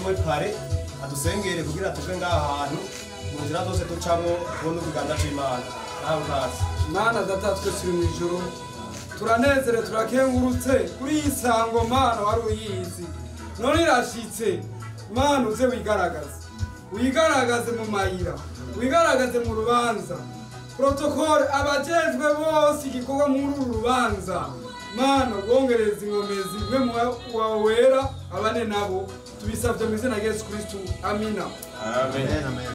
we pare adusengere kugira tuve ngaha hantu mu nzira zose ducamo kubona ikiganza c'Imana nawe utazi Mana data twese turi mw'ijoro turanezere turakengurutse kuri iyi sango Mana wari uyizi none irashitse Mana uze wigaragaze mu mayira wigaragaze mu rubanza protocol abajejwe bose igikorwa muri uru rubanza Mana wongereza inkomezi mwe mu wera abane nabo tubisavye mu izina rya Yesu Kristo amina amen.